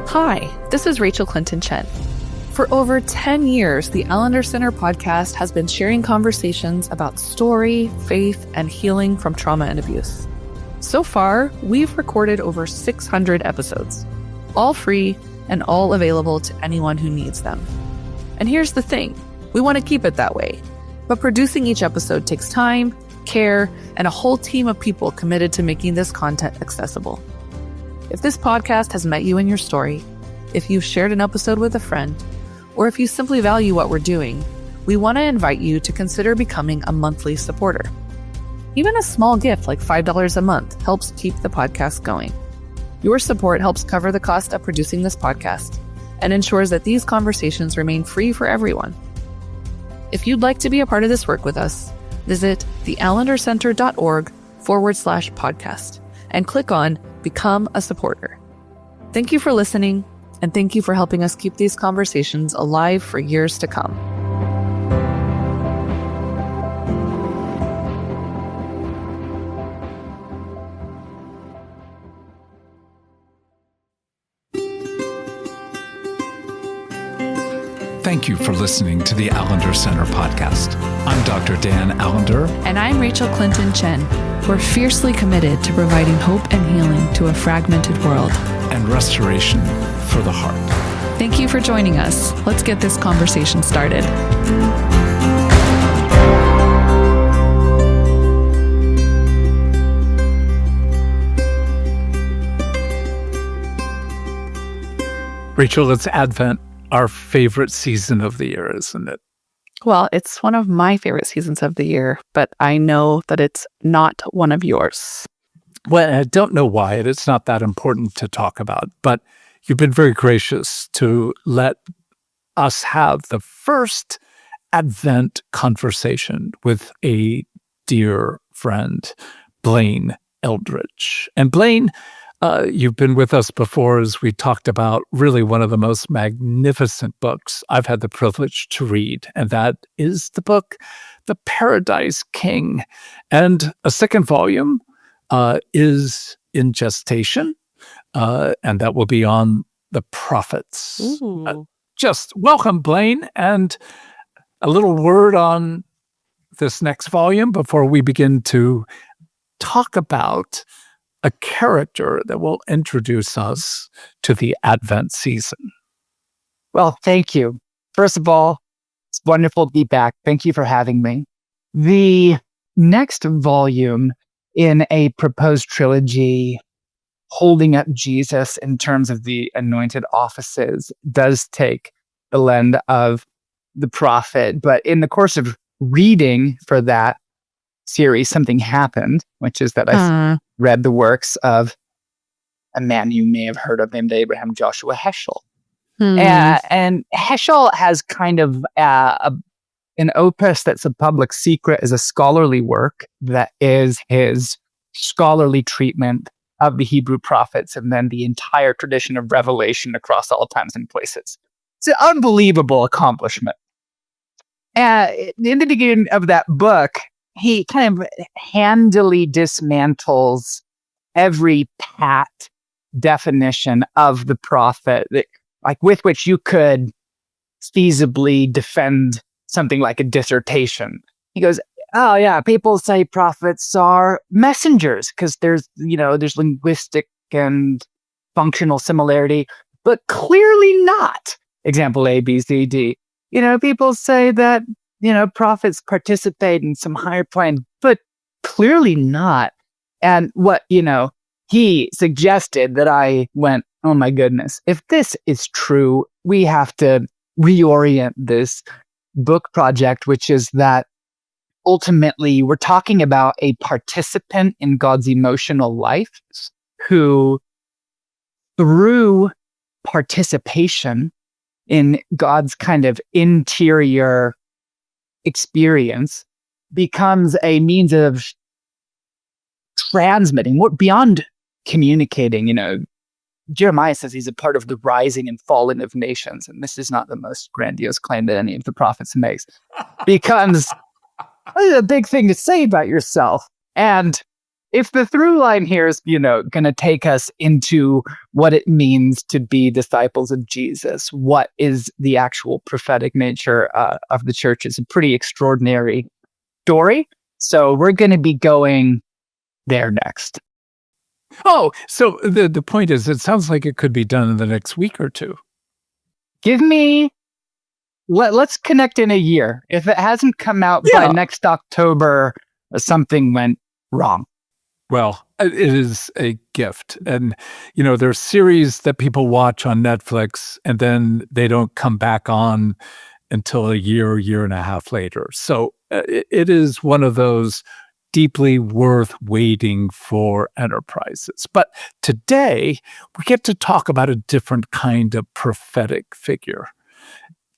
Hi, this is Rachael Clinton Chen. For over 10 years, the Allender Center podcast has been sharing conversations about story, faith, and healing from trauma and abuse. So far, we've recorded over 600 episodes, all free and all available to anyone who needs them. And here's the thing, we want to keep it that way, but producing each episode takes time, care, and a whole team of people committed to making this content accessible. If this podcast has met you in your story, if you've shared an episode with a friend, or if you simply value what we're doing, we want to invite you to consider becoming a monthly supporter. Even a small gift like $5 a month helps keep the podcast going. Your support helps cover the cost of producing this podcast and ensures that these conversations remain free for everyone. If you'd like to be a part of this work with us, visit theallendercenter.org/podcast and click on Become a Supporter. Thank you for listening, and thank you for helping us keep these conversations alive for years to come. Thank you for listening to the Allender Center podcast. I'm Dr. Dan Allender. And I'm Rachael Clinton Chen. We're fiercely committed to providing hope and healing to a fragmented world. And restoration for the heart. Thank you for joining us. Let's get this conversation started. Rachael, it's Advent, our favorite season of the year, isn't it? Well, it's one of my favorite seasons of the year, but I know that it's not one of yours. Well, I don't know why. It's not that important to talk about, but you've been very gracious to let us have the first Advent conversation with a dear friend, Blaine Eldredge. And Blaine, you've been with us before as we talked about really one of the most magnificent books I've had the privilege to read, and that is the book, The Paradise King. And a second volume is in gestation, and that will be on the prophets. Just welcome, Blaine, and a little word on this next volume before we begin to talk about a character that will introduce us to the Advent season. Well, thank you. First of all, it's wonderful to be back. Thank you for having me. The next volume in a proposed trilogy holding up Jesus in terms of the anointed offices does take the lens of the prophet. But in the course of reading for that series, something happened, which is that I read the works of a man you may have heard of named Abraham Joshua Heschel. And Heschel has kind of an opus that's a public secret, is a scholarly work that is his scholarly treatment of the Hebrew prophets and then the entire tradition of revelation across all times and places. It's an unbelievable accomplishment. In the beginning of that book, he kind of handily dismantles every pat definition of the prophet, like with which you could feasibly defend something like a dissertation. He goes, oh yeah, people say prophets are messengers because there's linguistic and functional similarity, but clearly not. Example A, B, C, D. People say that prophets participate in some higher plane, but clearly not. And what, he suggested that I went, oh my goodness, if this is true, we have to reorient this book project, which is that ultimately we're talking about a participant in God's emotional life who, through participation in God's kind of interior experience, becomes a means of transmitting, what beyond communicating. Jeremiah says he's a part of the rising and falling of nations, and this is not the most grandiose claim that any of the prophets makes. Becomes a big thing to say about yourself. And if the through line here is, going to take us into what it means to be disciples of Jesus, what is the actual prophetic nature of the church, is a pretty extraordinary story. So we're going to be going there next. Oh, so the point is, it sounds like it could be done in the next week or two. Let's connect in a year. If it hasn't come out by next October, something went wrong. Well, it is a gift. And, there are series that people watch on Netflix and then they don't come back on until a year and a half later. So it is one of those deeply worth waiting for enterprises. But today, we get to talk about a different kind of prophetic figure,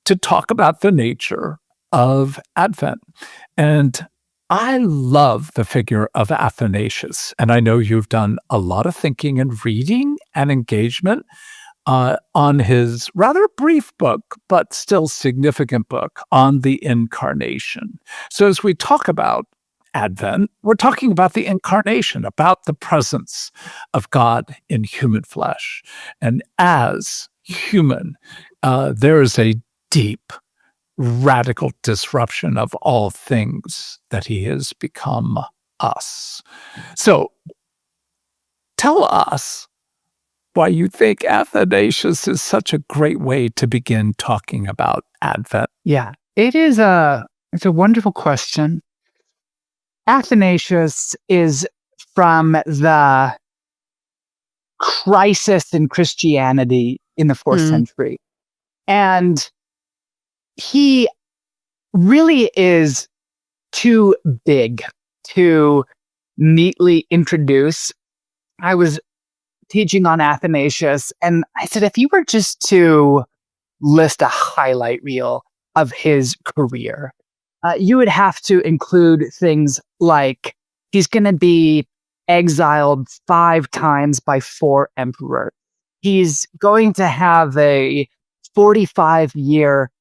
to talk about the nature of Advent. And I love the figure of Athanasius, and I know you've done a lot of thinking and reading and engagement on his rather brief book, but still significant book on the incarnation. So as we talk about Advent, we're talking about the incarnation, about the presence of God in human flesh. And as human, there is a deep, radical disruption of all things that he has become us. So tell us why you think Athanasius is such a great way to begin talking about Advent. Yeah, it's a wonderful question. Athanasius is from the crisis in Christianity in the 4th century. And he really is too big to neatly introduce. I was teaching on Athanasius, and I said, if you were just to list a highlight reel of his career, you would have to include things like he's going to be exiled 5 times by 4 emperors. He's going to have a 45-year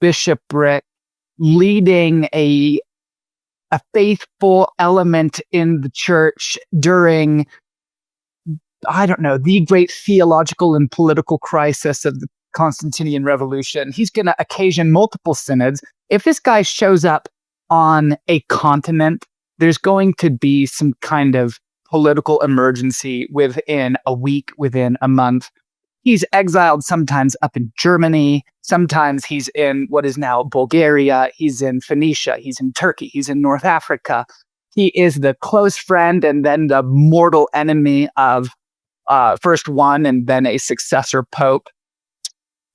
bishopric leading a faithful element in the church during, the great theological and political crisis of the Constantinian Revolution. He's going to occasion multiple synods. If this guy shows up on a continent, there's going to be some kind of political emergency within a week, within a month. He's exiled sometimes up in Germany. Sometimes he's in what is now Bulgaria. He's in Phoenicia. He's in Turkey. He's in North Africa. He is the close friend and then the mortal enemy of first one and then a successor pope.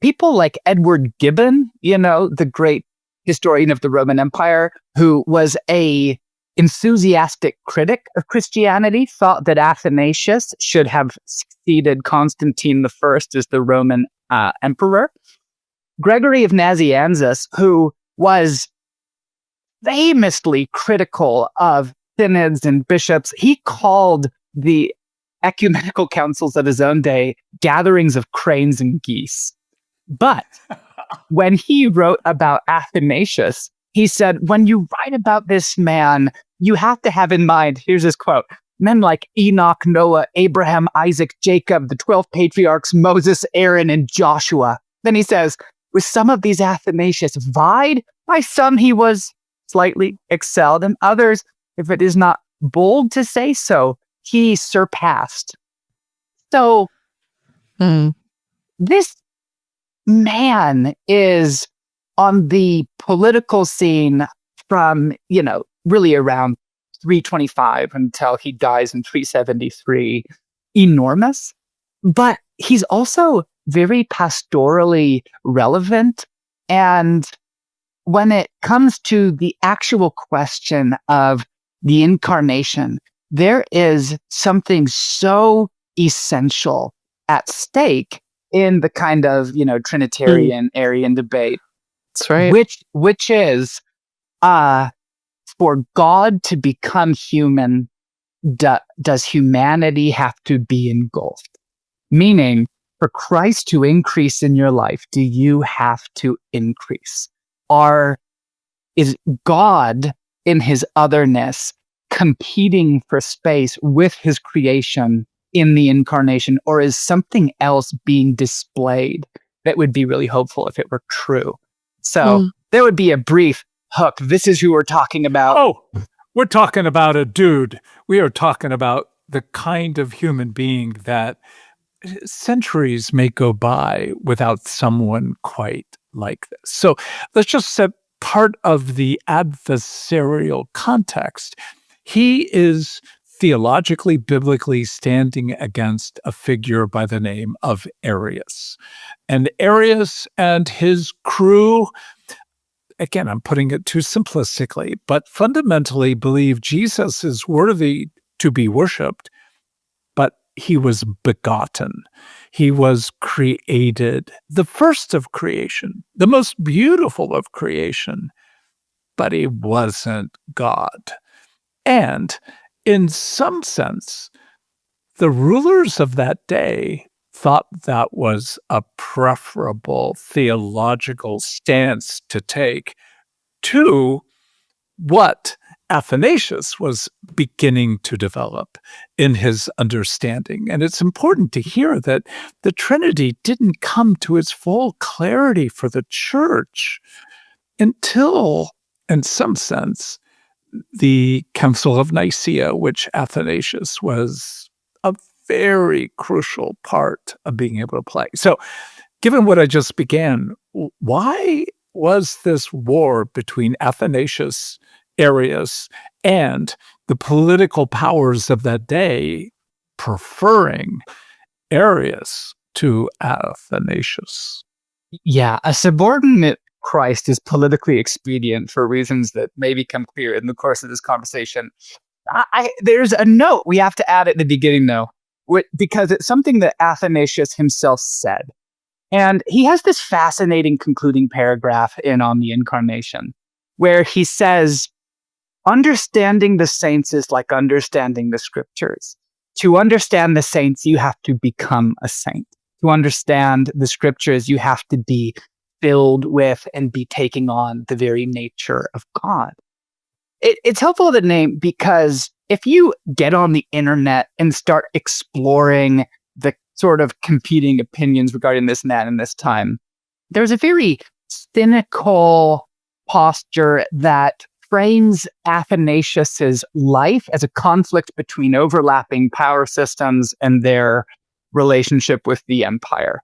People like Edward Gibbon, the great historian of the Roman Empire, who was a enthusiastic critic of Christianity, thought that Athanasius should have succeeded Constantine I as the Roman emperor. Gregory of Nazianzus, who was famously critical of synods and bishops, he called the ecumenical councils of his own day gatherings of cranes and geese. But when he wrote about Athanasius, he said, when you write about this man, you have to have in mind, here's his quote, men like Enoch, Noah, Abraham, Isaac, Jacob, the 12 patriarchs, Moses, Aaron, and Joshua. Then he says, with some of these Athanasius vied, by some he was slightly excelled, and others, if it is not bold to say so, he surpassed. So this man is on the political scene from, really around 325 until he dies in 373, enormous. But he's also very pastorally relevant. And when it comes to the actual question of the incarnation, there is something so essential at stake in the kind of, Trinitarian Arian debate. That's right. Which is, for God to become human, does humanity have to be engulfed? Meaning, for Christ to increase in your life, do you have to increase? Is God in his otherness competing for space with his creation in the incarnation, or is something else being displayed that would be really hopeful if it were true? So there would be a brief hook. This is who we're talking about. Oh, we're talking about a dude. We are talking about the kind of human being that centuries may go by without someone quite like this. So let's just set part of the adversarial context. He is theologically, biblically standing against a figure by the name of Arius. And Arius and his crew, again, I'm putting it too simplistically, but fundamentally believe Jesus is worthy to be worshiped, but he was begotten. He was created, the first of creation, the most beautiful of creation, but he wasn't God. And in some sense, the rulers of that day thought that was a preferable theological stance to take to what Athanasius was beginning to develop in his understanding. And it's important to hear that the Trinity didn't come to its full clarity for the church until, in some sense, the Council of Nicaea, which Athanasius was a very crucial part of being able to play. So, given what I just began, why was this war between Athanasius, Arius, and the political powers of that day preferring Arius to Athanasius? Yeah, a subordinate Christ is politically expedient for reasons that may become clear in the course of this conversation. There's a note we have to add at the beginning, though, because it's something that Athanasius himself said. And he has this fascinating concluding paragraph On the Incarnation, where he says, understanding the saints is like understanding the scriptures. To understand the saints, you have to become a saint. To understand the scriptures, you have to be filled with and be taking on the very nature of God. It's helpful to name because if you get on the internet and start exploring the sort of competing opinions regarding this and that in this time, there's a very cynical posture that frames Athanasius's life as a conflict between overlapping power systems and their relationship with the empire.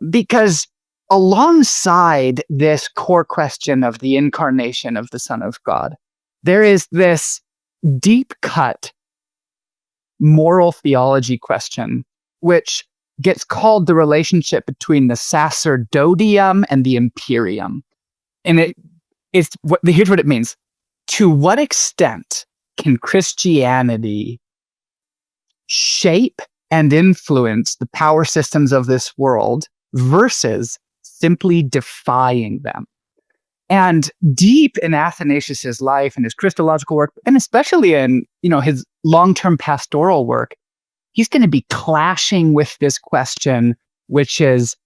Because alongside this core question of the incarnation of the Son of God, there is this deep-cut moral theology question, which gets called the relationship between the sacerdotium and the imperium. And here's what it means. To what extent can Christianity shape and influence the power systems of this world versus simply defying them? And deep in Athanasius's life and his Christological work, and especially in his long-term pastoral work, he's going to be clashing with this question, which is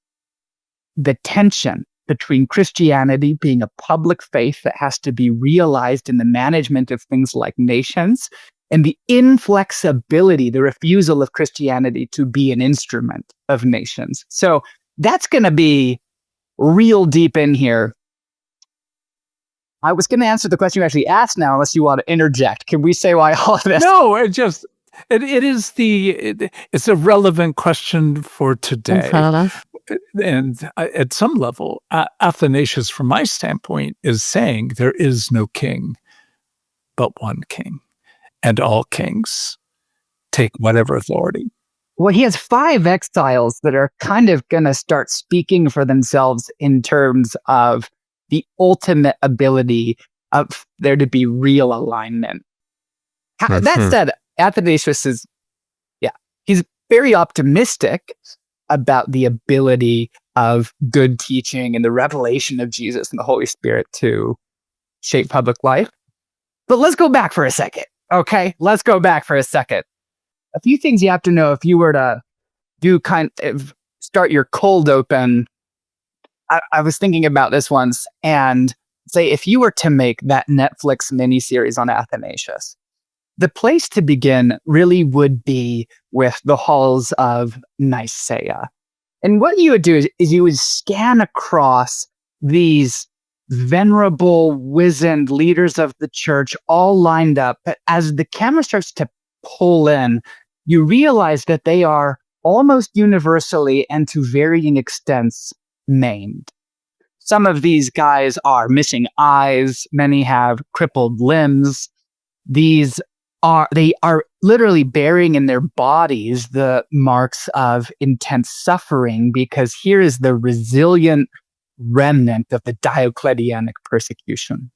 the tension between Christianity being a public faith that has to be realized in the management of things like nations, and the inflexibility, the refusal of Christianity to be an instrument of nations. So that's going to be real deep in here. I was going to answer the question you actually asked now, unless you want to interject. Can we say why all of this? No, it's a relevant question for today. And at some level, Athanasius, from my standpoint, is saying there is no king but one king, and all kings take whatever authority. Well, he has 5 exiles that are kind of going to start speaking for themselves in terms of the ultimate ability of there to be real alignment. That said, Athanasius he's very optimistic about the ability of good teaching and the revelation of Jesus and the Holy Spirit to shape public life. But let's go back for a second, okay? Let's go back for a second. A few things you have to know if you were to start your cold open. I was thinking about this once, and say if you were to make that Netflix miniseries on Athanasius, the place to begin really would be with the halls of Nicaea. And what you would do is you would scan across these venerable, wizened leaders of the church all lined up. But as the camera starts to pull in, you realize that they are almost universally and to varying extents maimed. Some of these guys are missing eyes. Many have crippled limbs. They are literally bearing in their bodies the marks of intense suffering, because here is the resilient remnant of the Diocletianic persecution.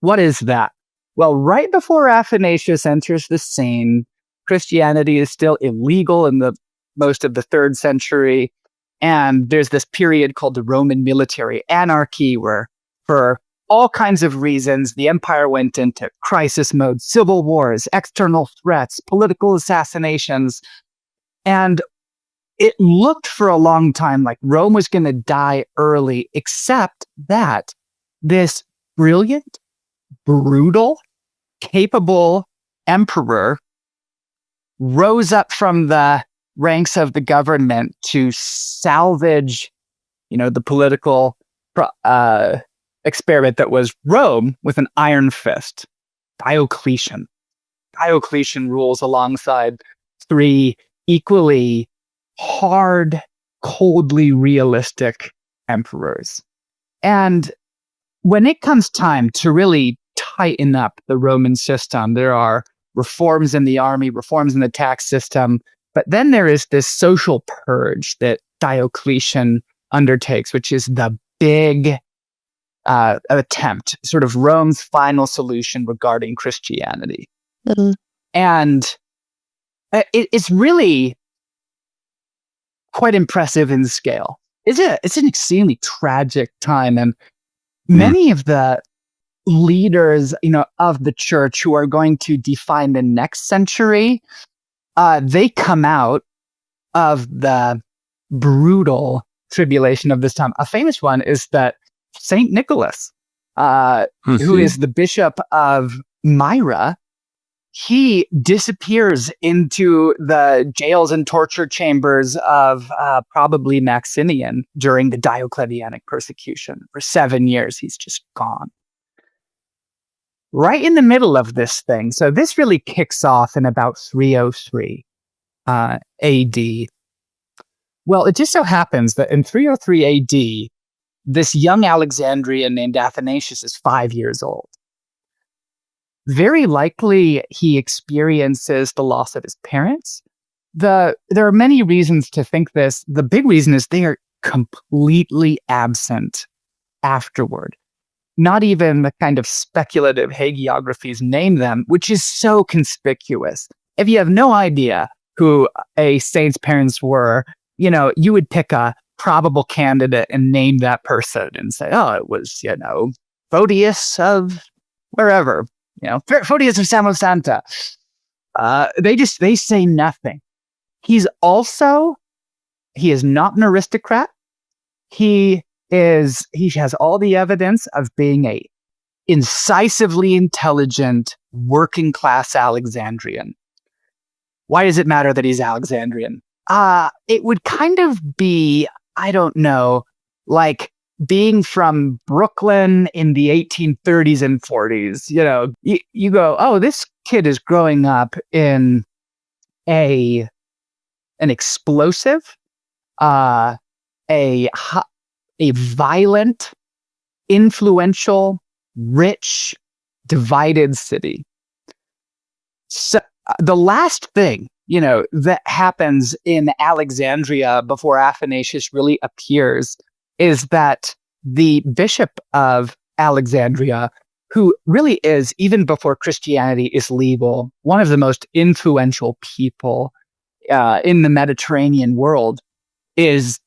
What is that? Well, right before Athanasius enters the scene, Christianity is still illegal in the most of the 3rd century. And there's this period called the Roman military anarchy, where for all kinds of reasons, the empire went into crisis mode, civil wars, external threats, political assassinations. And it looked for a long time like Rome was going to die early, except that this brilliant, brutal, capable emperor rose up from the ranks of the government to salvage, the political experiment that was Rome with an iron fist. Diocletian. Diocletian rules alongside 3 equally hard, coldly realistic emperors. And when it comes time to really tighten up the Roman system, there are reforms in the army, reforms in the tax system, but then there is this social purge that Diocletian undertakes, which is the big attempt, sort of Rome's final solution regarding Christianity. Mm-hmm. And it's really quite impressive in scale. It's an extremely tragic time, and many of the leaders, of the church who are going to define the next century, they come out of the brutal tribulation of this time. A famous one is that Saint Nicholas, who is the bishop of Myra, he disappears into the jails and torture chambers of probably Maximian during the Diocletianic persecution. For 7 years, he's just gone. Right in the middle of this thing, so this really kicks off in about 303 AD. Well, it just so happens that in 303 AD, this young Alexandrian named Athanasius is 5 years old. Very likely, he experiences the loss of his parents. There are many reasons to think this. The big reason is they are completely absent afterward. Not even the kind of speculative hagiographies name them, which is so conspicuous. If you have no idea who a saint's parents were, you would pick a probable candidate and name that person and say, oh, it was, Photius of wherever, Photius of Samosata. They say nothing. He is not an aristocrat. He has all the evidence of being a incisively intelligent, working class Alexandrian. Why does it matter that he's Alexandrian? It would kind of be, I don't know, like being from Brooklyn in the 1830s and 40s. You go, oh, this kid is growing up in an explosive, a violent, influential, rich, divided city. So the last thing, that happens in Alexandria before Athanasius really appears is that the bishop of Alexandria, who really is, even before Christianity is legal, one of the most influential people in the Mediterranean world, is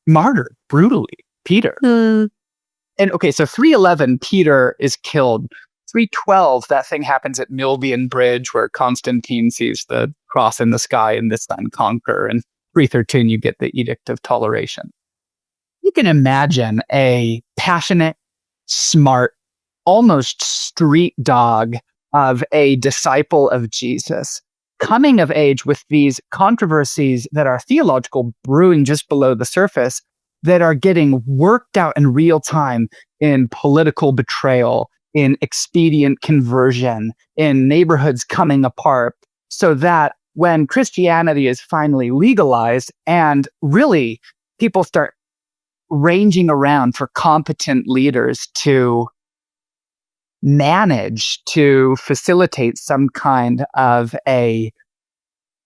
martyred brutally. Peter. And okay, so 311, Peter is killed. 312, that thing happens at Milvian Bridge, where Constantine sees the cross in the sky and this then conquer. And 313, you get the Edict of Toleration. You can imagine a passionate, smart, almost street dog of a disciple of Jesus, coming of age with these controversies that are theological brewing just below the surface, that are getting worked out in real time in political betrayal, in expedient conversion, in neighborhoods coming apart, so that when Christianity is finally legalized and really people start ranging around for competent leaders to manage to facilitate some kind of a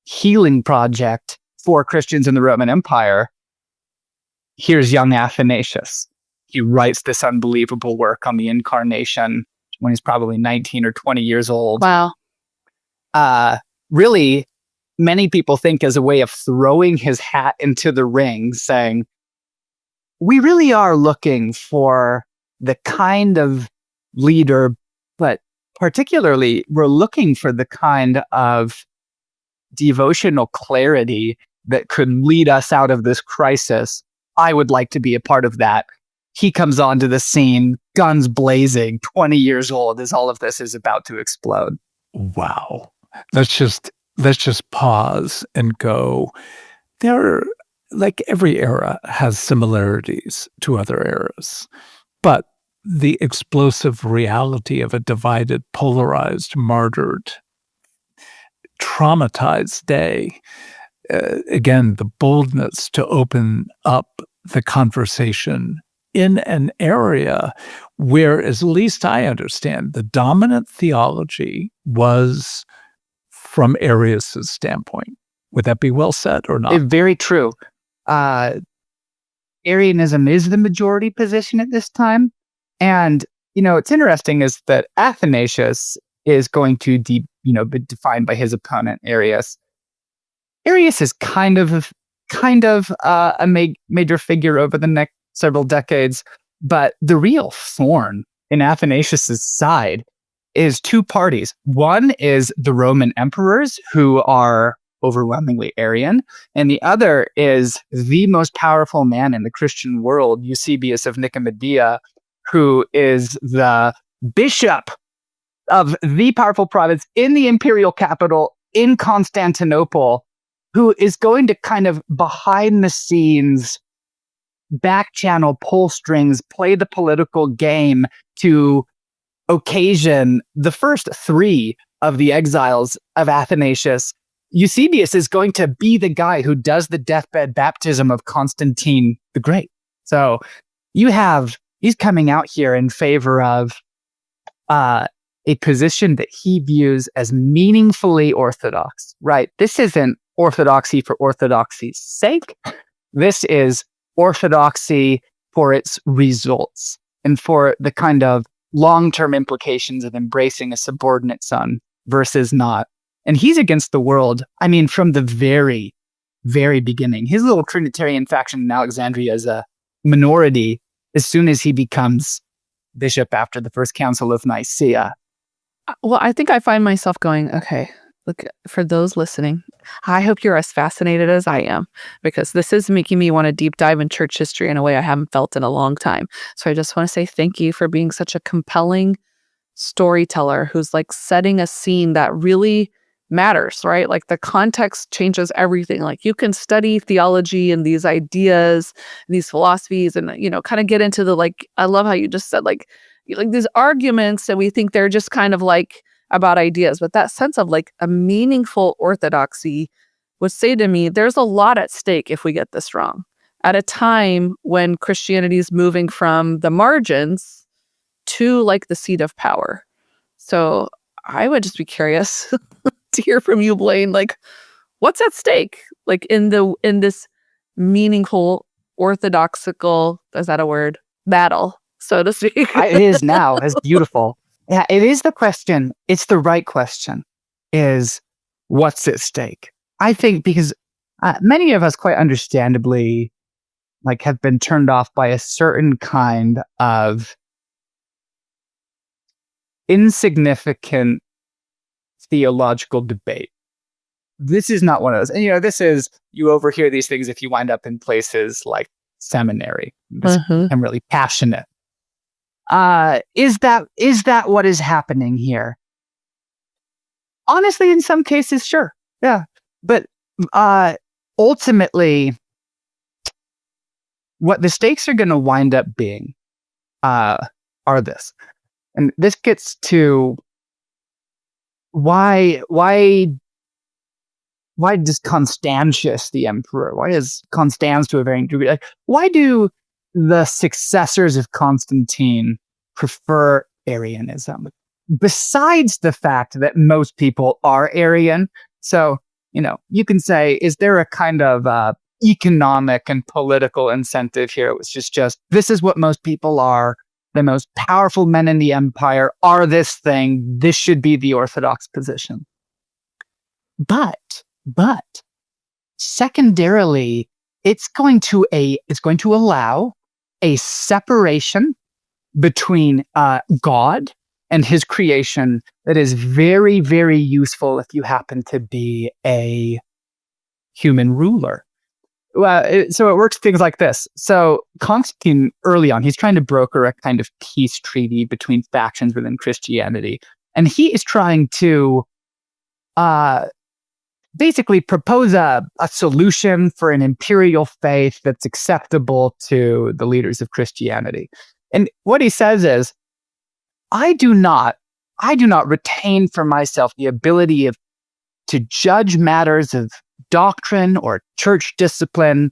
healing project for Christians in the Roman Empire, here's young Athanasius. He writes this unbelievable work on the incarnation when he's probably 19 or 20 years old. Wow. Really, many people think as a way of throwing his hat into the ring, saying, we really are looking for the kind of leader, but particularly we're looking for the kind of devotional clarity that could lead us out of this crisis. I would like to be a part of that. He comes onto the scene, guns blazing, 20 years old, as all of this is about to explode. Wow. Let's just pause and go. Like every era has similarities to other eras, but the explosive reality of a divided, polarized, martyred, traumatized day, again, the boldness to open up the conversation in an area where, as least I understand, the dominant theology was from Arius' standpoint. Would that be well said or not? Very true. Arianism is the majority position at this time. And, what's interesting is that Athanasius is going to be defined by his opponent, Arius. Arius is kind of a major figure over the next several decades, but the real thorn in Athanasius' side is two parties. One is the Roman emperors, who are overwhelmingly Arian, and the other is the most powerful man in the Christian world, Eusebius of Nicomedia, who is the bishop of the powerful province in the imperial capital in Constantinople, who is going to kind of behind the scenes, back channel, pull strings, play the political game to occasion the first three of the exiles of Athanasius. Eusebius is going to be the guy who does the deathbed baptism of Constantine the Great. So he's coming out here in favor of a position that he views as meaningfully orthodox, right? This isn't orthodoxy for orthodoxy's sake. This is orthodoxy for its results and for the kind of long-term implications of embracing a subordinate son versus not. And he's against the world, from the very, very beginning. His little Trinitarian faction in Alexandria is a minority as soon as he becomes bishop after the First Council of Nicaea. Well, I think I find myself going, okay, look, for those listening, I hope you're as fascinated as I am, because this is making me want to deep dive in church history in a way I haven't felt in a long time. So I just want to say thank you for being such a compelling storyteller who's like setting a scene that really matters, right? Like the context changes everything. Like you can study theology and these ideas, and these philosophies, and kind of get into the I love how you just said like these arguments that we think they're just kind of like about ideas, but that sense of like a meaningful orthodoxy would say to me, there's a lot at stake if we get this wrong. At a time when Christianity is moving from the margins to like the seat of power. So I would just be curious to hear from you, Blaine, like what's at stake, like in this meaningful orthodoxical, is that a word? Battle, so to speak. It is now. It's beautiful. Yeah, it is the question. It's the right question, is what's at stake? I think because many of us quite understandably have been turned off by a certain kind of insignificant theological debate. This is not one of those. And this is, you overhear these things if you wind up in places like seminary. I'm really passionate. Is that what is happening here? Honestly, in some cases, sure. Yeah. But ultimately, what the stakes are going to wind up being are this. And this gets to why does Constantius the emperor, why does Constans to a varying degree, like, why do the successors of Constantine prefer Arianism? Besides the fact that most people are Arian, so, you can say, is there a kind of economic and political incentive here, which is just, this is what most people are. The most powerful men in the empire are this thing. This should be the orthodox position. But secondarily, it's going to allow a separation between God and his creation that is very, very useful if you happen to be a human ruler. So it works things like this. So Constantine, early on, he's trying to broker a kind of peace treaty between factions within Christianity. And he is trying to basically propose a solution for an imperial faith that's acceptable to the leaders of Christianity. And what he says is, I do not retain for myself the ability to judge matters of doctrine or church discipline.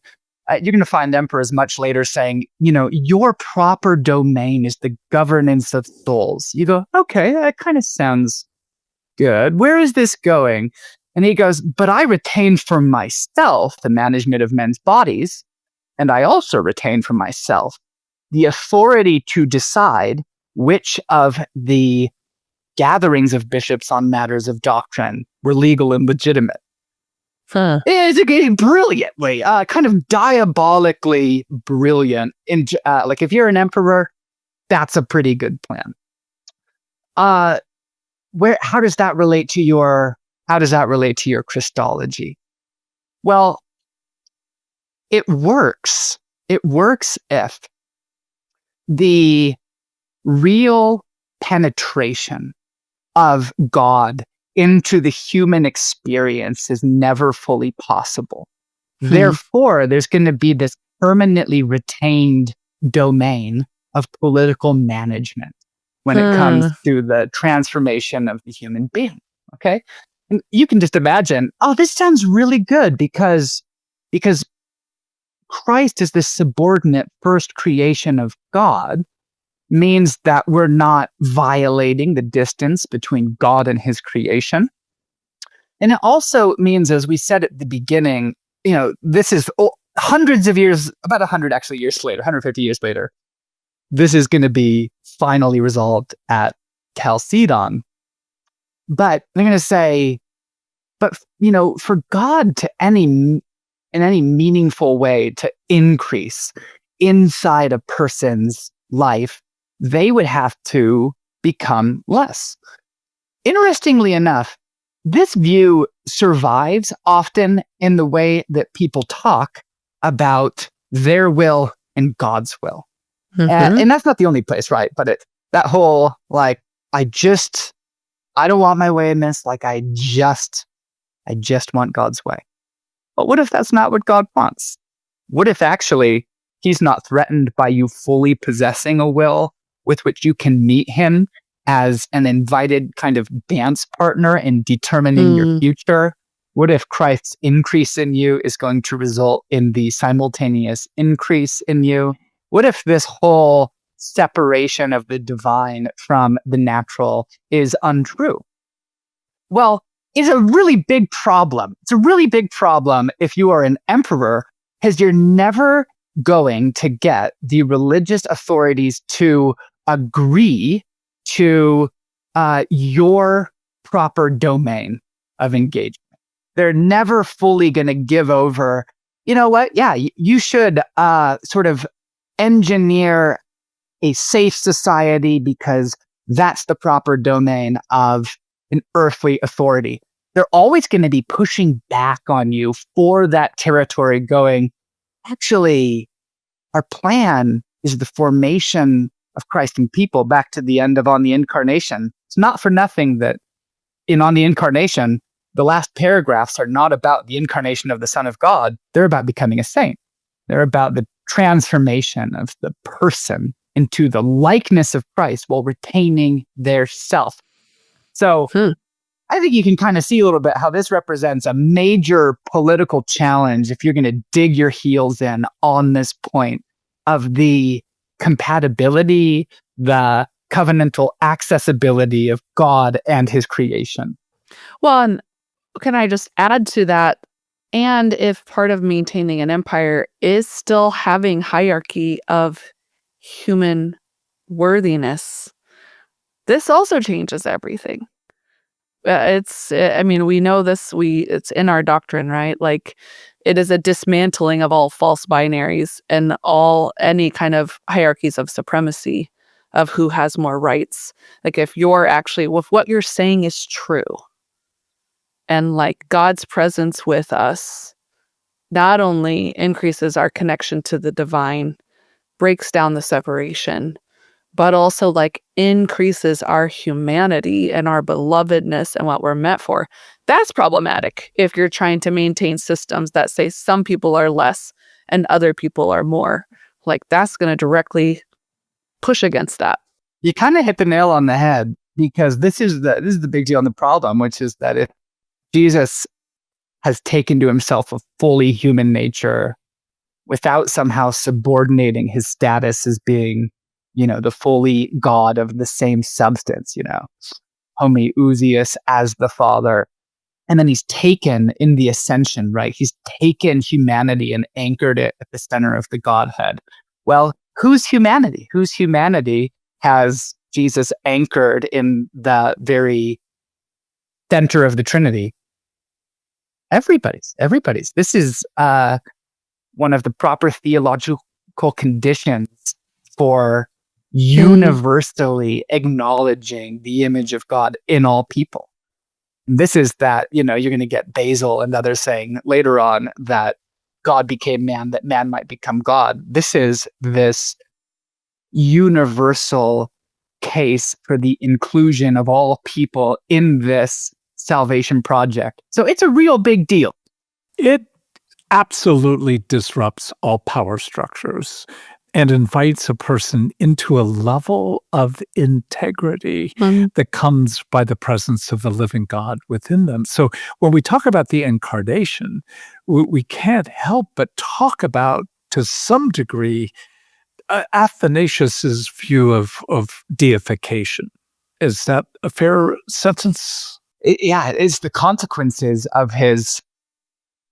You're going to find emperors much later saying, your proper domain is the governance of souls. You go, okay, that kind of sounds good. Where is this going? And he goes, but I retain for myself the management of men's bodies, and I also retain for myself the authority to decide which of the gatherings of bishops on matters of doctrine were legal and legitimate. It's again brilliantly, kind of diabolically brilliant. Like, if you're an emperor, that's a pretty good plan. How does that relate to your Christology? Well, it works. It works if the real penetration of God into the human experience is never fully possible. Therefore, there's going to be this permanently retained domain of political management when it comes to the transformation of the human being. Okay? And you can just imagine, this sounds really good because Christ is this subordinate first creation of God, means that we're not violating the distance between God and his creation. And it also means, as we said at the beginning, this is hundreds of years, about 100 actually years later, 150 years later, this is going to be finally resolved at Chalcedon. But they're going to say, for God to in any meaningful way to increase inside a person's life, they would have to become less. Interestingly enough, this view survives often in the way that people talk about their will and God's will. And that's not the only place, right? But that whole, like, I don't want my way in this, like, I just want God's way. But what if that's not what God wants? What if actually he's not threatened by you fully possessing a will with which you can meet him as an invited kind of dance partner in determining your future? What if Christ's increase in you is going to result in the simultaneous increase in you? What if this whole separation of the divine from the natural is untrue? Well, it's a really big problem. It's a really big problem if you are an emperor, because you're never going to get the religious authorities to agree to your proper domain of engagement. They're never fully going to give over, you know what? Yeah, you should sort of engineer a safe society because that's the proper domain of an earthly authority. They're always going to be pushing back on you for that territory, going, actually, our plan is the formation of Christ and people, back to the end of on the incarnation. It's not for nothing that On the incarnation, the last paragraphs are not about the incarnation of the Son of God. They're about becoming a saint. They're about the transformation of the person into the likeness of Christ while retaining their self. So I think you can kind of see a little bit how this represents a major political challenge if you're going to dig your heels in on this point of the compatibility, the covenantal accessibility of God and his creation. Well, and can I just add to that? And if part of maintaining an empire is still having hierarchy of human worthiness, this also changes everything. We know this, it's in our doctrine, right? Like, it is a dismantling of all false binaries and any kind of hierarchies of supremacy of who has more rights. Like, if what you're saying is true, and like God's presence with us not only increases our connection to the divine, breaks down the separation, but also like increases our humanity and our belovedness and what we're meant for. That's problematic if you're trying to maintain systems that say some people are less and other people are more. Like, that's going to directly push against that. You kind of hit the nail on the head, because this is the big deal and the problem, which is that if Jesus has taken to himself a fully human nature without somehow subordinating his status as being, the fully God of the same substance, homoousios as the Father. And then he's taken in the ascension, right? He's taken humanity and anchored it at the center of the Godhead. Well, whose humanity? Whose humanity has Jesus anchored in the very center of the Trinity? Everybody's. This is one of the proper theological conditions for universally acknowledging the image of God in all people. This is that, you're going to get Basil and others saying later on that God became man, that man might become God. This is this universal case for the inclusion of all people in this salvation project. So it's a real big deal. It absolutely disrupts all power structures and invites a person into a level of integrity that comes by the presence of the living God within them. So when we talk about the incarnation, we can't help but talk about, to some degree, Athanasius's view of deification. Is that a fair sentence? It's the consequences of his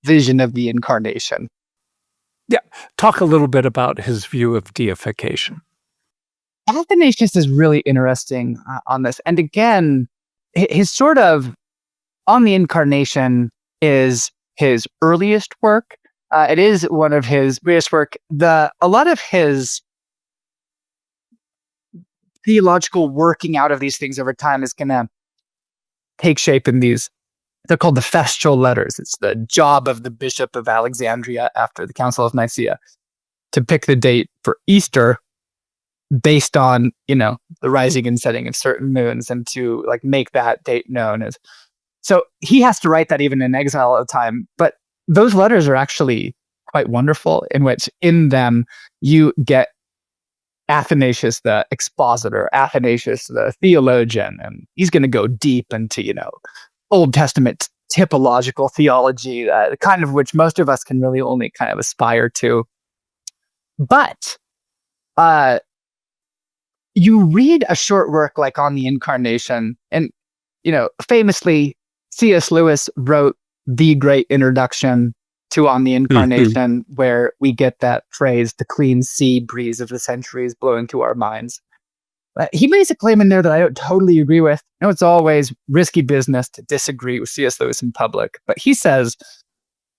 vision of the incarnation. Yeah. Talk a little bit about his view of deification. Athanasius is really interesting on this. And again, his sort of on the incarnation is his earliest work. It is one of his greatest work. A lot of his theological working out of these things over time is going to take shape in these. They're called the festal letters. It's the job of the Bishop of Alexandria after the Council of Nicaea to pick the date for Easter based on, the rising and setting of certain moons, and to like make that date known. So he has to write that even in exile at the time. But those letters are actually quite wonderful, in which in them you get Athanasius the expositor, Athanasius the theologian, and he's going to go deep into, Old Testament typological theology, the kind of which most of us can really only kind of aspire to. But you read a short work like On the Incarnation, and, famously, C.S. Lewis wrote the great introduction to On the Incarnation, where we get that phrase, the clean sea breeze of the centuries blowing to our minds. He makes a claim in there that I don't totally agree with. I know it's always risky business to disagree with C.S. Lewis in public, but he says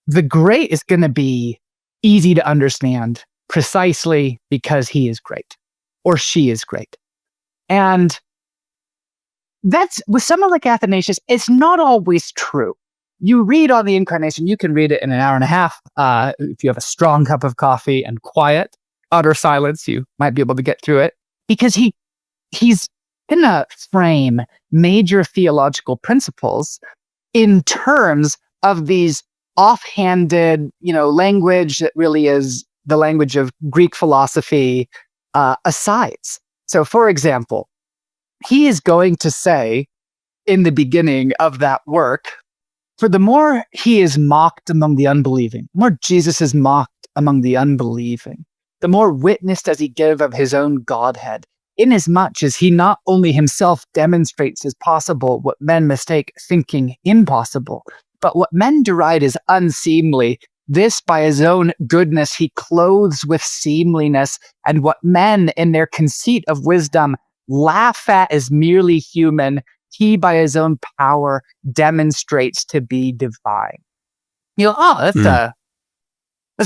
the great is going to be easy to understand precisely because he is great or she is great. And that's, with someone like Athanasius, it's not always true. You read On the Incarnation, you can read it in an hour and a half. If you have a strong cup of coffee and quiet, utter silence, you might be able to get through it, because he's gonna frame major theological principles in terms of these offhanded, language that really is the language of Greek philosophy, asides. So, for example, he is going to say in the beginning of that work, for the more he is mocked among the unbelieving, the more Jesus is mocked among the unbelieving, the more witness does he give of his own Godhead, inasmuch as he not only himself demonstrates as possible what men mistake thinking impossible, but what men deride as unseemly, this by his own goodness he clothes with seemliness, and what men in their conceit of wisdom laugh at as merely human, he by his own power demonstrates to be divine. That's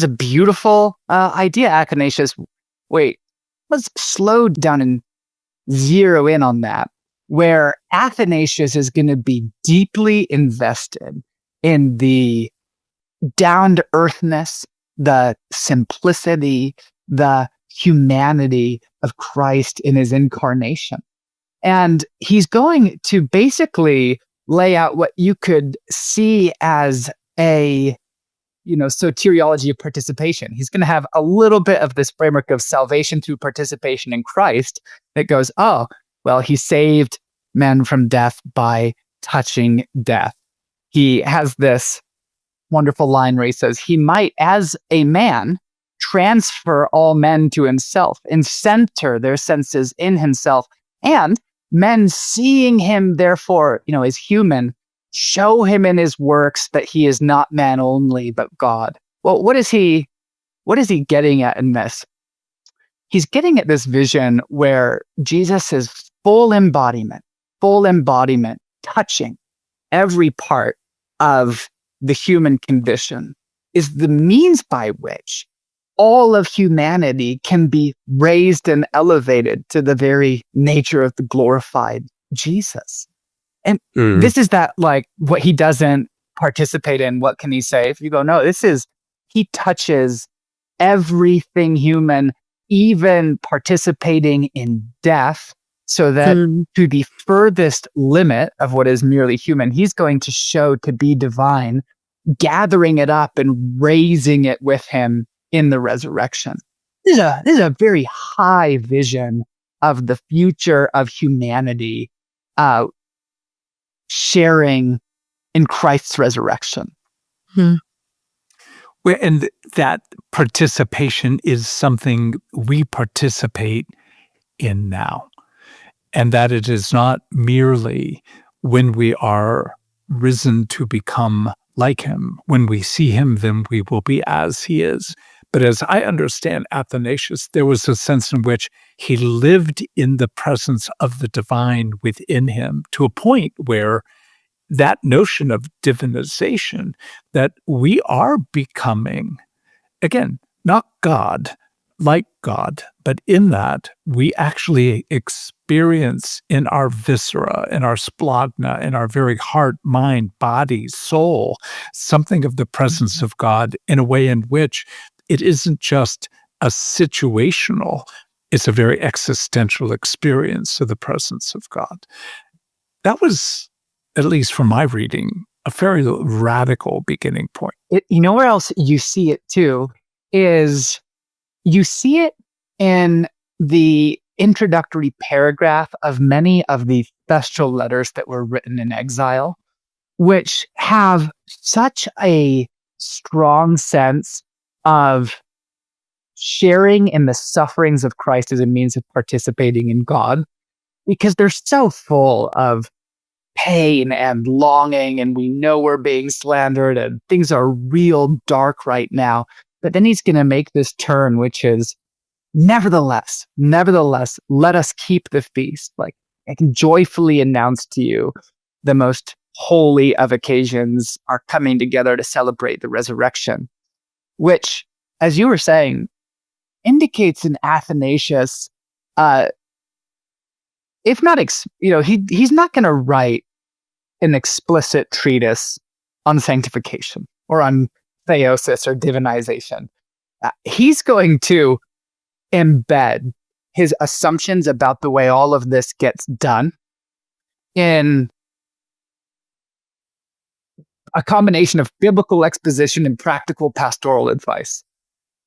a beautiful idea, Athanasius. Wait, let's slow down and zero in on that, where Athanasius is going to be deeply invested in the down-to-earthness, the simplicity, the humanity of Christ in his incarnation. And he's going to basically lay out what you could see as a soteriology of participation. He's going to have a little bit of this framework of salvation through participation in Christ that goes, he saved men from death by touching death. He has this wonderful line where he says, he might, as a man, transfer all men to himself and center their senses in himself. And men seeing him, therefore, as human, show him in his works that he is not man only, but God. Well, what is he getting at in this? He's getting at this vision where Jesus is full embodiment, touching every part of the human condition, is the means by which all of humanity can be raised and elevated to the very nature of the glorified Jesus. And this is that, what he doesn't participate in, what can he say? If you go, no, he touches everything human, even participating in death, so that to the furthest limit of what is merely human, he's going to show to be divine, gathering it up and raising it with him in the resurrection. This is a very high vision of the future of humanity, sharing in Christ's resurrection. And that participation is something we participate in now. And that it is not merely when we are risen to become like him. When we see him, then we will be as he is. But as I understand Athanasius, there was a sense in which he lived in the presence of the divine within him to a point where that notion of divinization, that we are becoming, again, not God, like God, but in that we actually experience in our viscera, in our splagna, in our very heart, mind, body, soul, something of the presence of God in a way in which it isn't just a situational, it's a very existential experience of the presence of God. That was, at least from my reading, a very radical beginning point. Where else you see it too is you see it in the introductory paragraph of many of the festal letters that were written in exile, which have such a strong sense of sharing in the sufferings of Christ as a means of participating in God, because they're so full of pain and longing, and we know we're being slandered and things are real dark right now. But then he's going to make this turn, which is, nevertheless, let us keep the feast. Like, I can joyfully announce to you the most holy of occasions are coming together to celebrate the resurrection, which, as you were saying, indicates in Athanasius, if not, he's not going to write an explicit treatise on sanctification or on theosis or divinization. He's going to embed his assumptions about the way all of this gets done in a combination of biblical exposition and practical pastoral advice.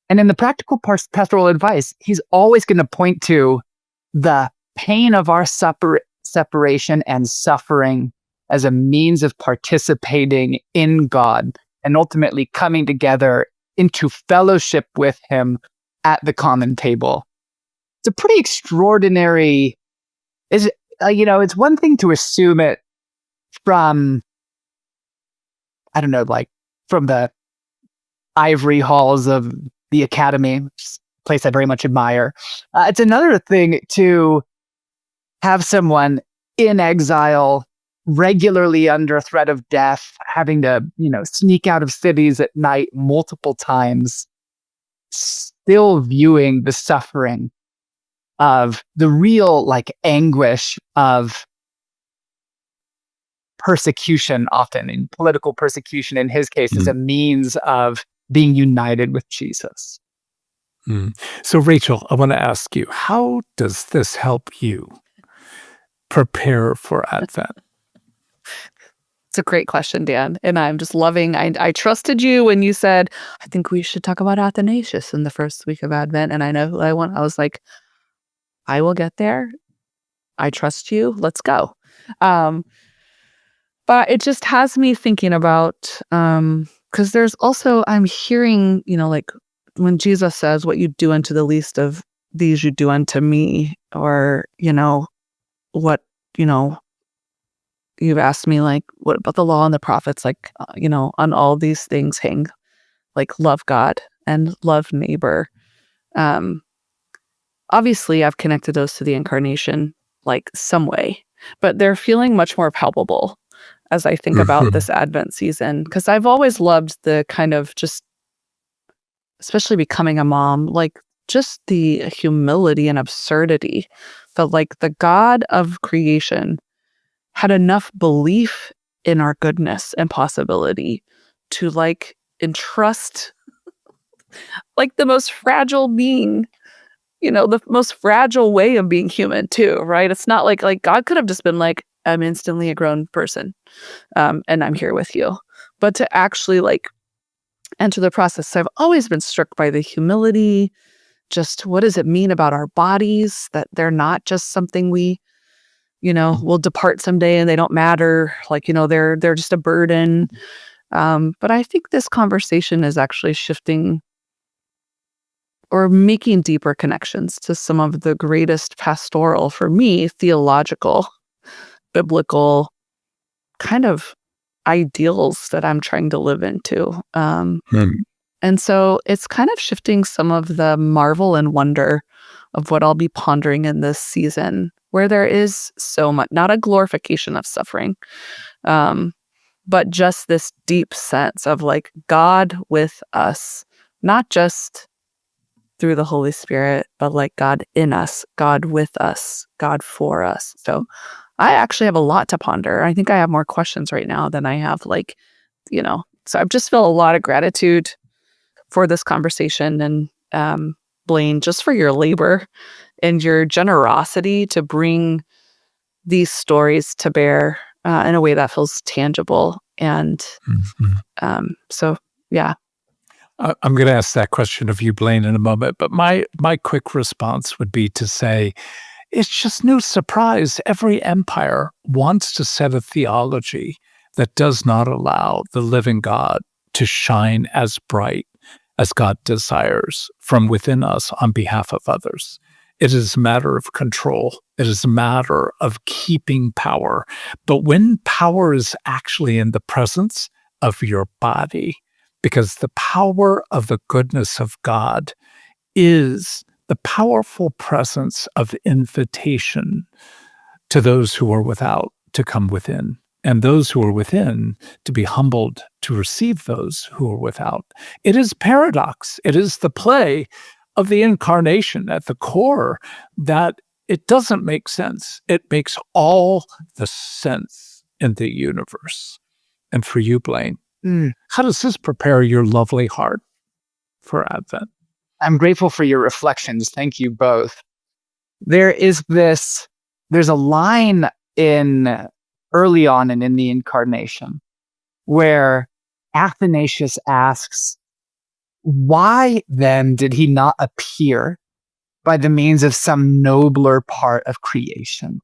And in the practical pastoral advice, he's always going to point to the pain of our separation and suffering as a means of participating in God and ultimately coming together into fellowship with him at the common table. It's a pretty extraordinary, it's one thing to assume it from, I don't know, like from the ivory halls of the academy, which is a place I very much admire. It's another thing to have someone in exile, regularly under threat of death, having to, sneak out of cities at night multiple times, still viewing the suffering of the real anguish of persecution, often in political persecution, in his case, as a means of being united with Jesus. So, Rachel, I want to ask you, how does this help you prepare for Advent? It's a great question, Dan. And I'm just loving, I trusted you when you said, I think we should talk about Athanasius in the first week of Advent. And I know who I want. I was like, I will get there. I trust you. Let's go. But it just has me thinking about, because there's also, I'm hearing, when Jesus says, what you do unto the least of these, you do unto me, or, what, you've asked me, what about the law and the prophets? On all these things hang, love God and love neighbor. Obviously, I've connected those to the incarnation, some way, but they're feeling much more palpable as I think about this Advent season, because I've always loved the kind of just, especially becoming a mom, just the humility and absurdity that the God of creation had enough belief in our goodness and possibility to entrust the most fragile being, the most fragile way of being human too, right? It's not like God could have just been I'm instantly a grown person, and I'm here with you. But to actually enter the process. So I've always been struck by the humility. Just what does it mean about our bodies, that they're not just something we, will depart someday and they don't matter. They're just a burden. But I think this conversation is actually shifting or making deeper connections to some of the greatest pastoral, for me, theological, biblical kind of ideals that I'm trying to live into. And so it's kind of shifting some of the marvel and wonder of what I'll be pondering in this season, where there is so much, not a glorification of suffering, but just this deep sense of God with us, not just through the Holy Spirit, but God in us, God with us, God for us. So I actually have a lot to ponder. I think I have more questions right now than I have so I just feel a lot of gratitude for this conversation. And Blaine, just for your labor and your generosity to bring these stories to bear in a way that feels tangible. And so, yeah. I'm going to ask that question of you, Blaine, in a moment. But my quick response would be to say, it's just no surprise. Every empire wants to set a theology that does not allow the living God to shine as bright as God desires from within us on behalf of others. It is a matter of control. It is a matter of keeping power. But when power is actually in the presence of your body, because the power of the goodness of God is the powerful presence of invitation to those who are without to come within, and those who are within to be humbled to receive those who are without. It is paradox. It is the play of the incarnation at the core that it doesn't make sense. It makes all the sense in the universe. And for you, Blaine, how does this prepare your lovely heart for Advent? I'm grateful for your reflections. Thank you both. there's a line in early on and in the incarnation where Athanasius asks, why then did he not appear by the means of some nobler part of creation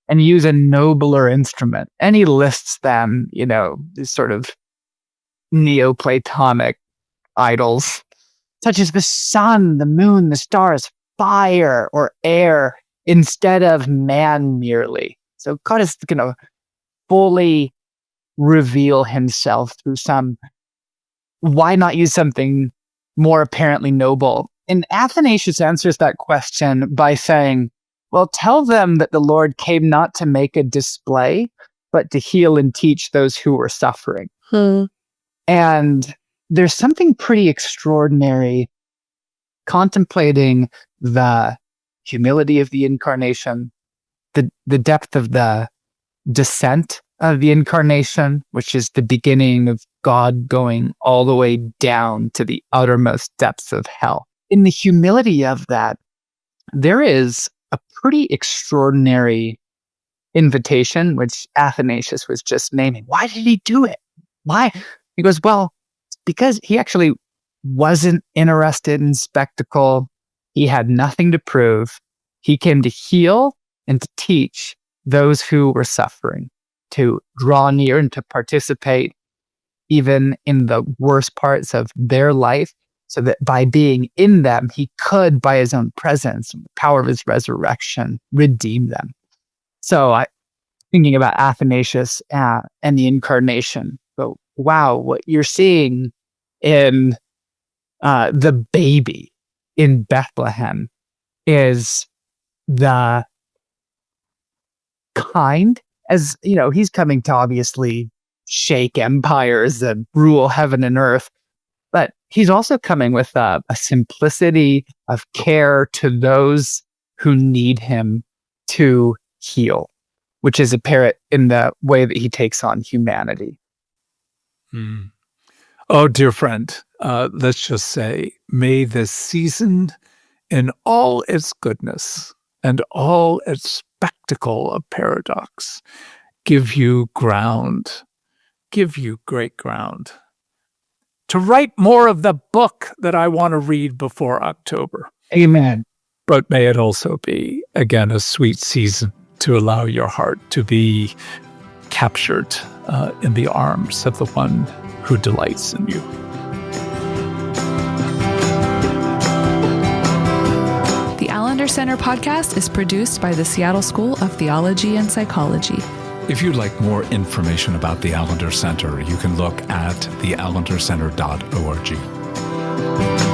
and use a nobler instrument? And he lists them, these sort of Neoplatonic idols, such as the sun, the moon, the stars, fire, or air, instead of man merely. So God is going to fully reveal himself through why not use something more apparently noble? And Athanasius answers that question by saying, well, tell them that the Lord came not to make a display, but to heal and teach those who were suffering. And there's something pretty extraordinary contemplating the humility of the incarnation, the depth of the descent of the incarnation, which is the beginning of God going all the way down to the uttermost depths of hell. In the humility of that, there is a pretty extraordinary invitation, which Athanasius was just naming. Why did he do it? Why? He goes, well, because he actually wasn't interested in spectacle. He had nothing to prove. He came to heal and to teach those who were suffering, to draw near and to participate even in the worst parts of their life, so that by being in them, he could, by his own presence and the power of his resurrection, redeem them. So thinking about Athanasius and the incarnation, but wow, what you're seeing in the baby in Bethlehem is the kind, as he's coming to obviously shake empires and rule heaven and earth, but he's also coming with a simplicity of care to those who need him to heal, which is apparent in the way that he takes on humanity. Oh, dear friend, let's just say, may this season, in all its goodness and all its spectacle of paradox, give you great ground to write more of the book that I want to read before October. Amen. But may it also be, again, a sweet season to allow your heart to be captured in the arms of the one who delights in you. The Allender Center podcast is produced by the Seattle School of Theology and Psychology. If you'd like more information about the Allender Center, you can look at theallendercenter.org.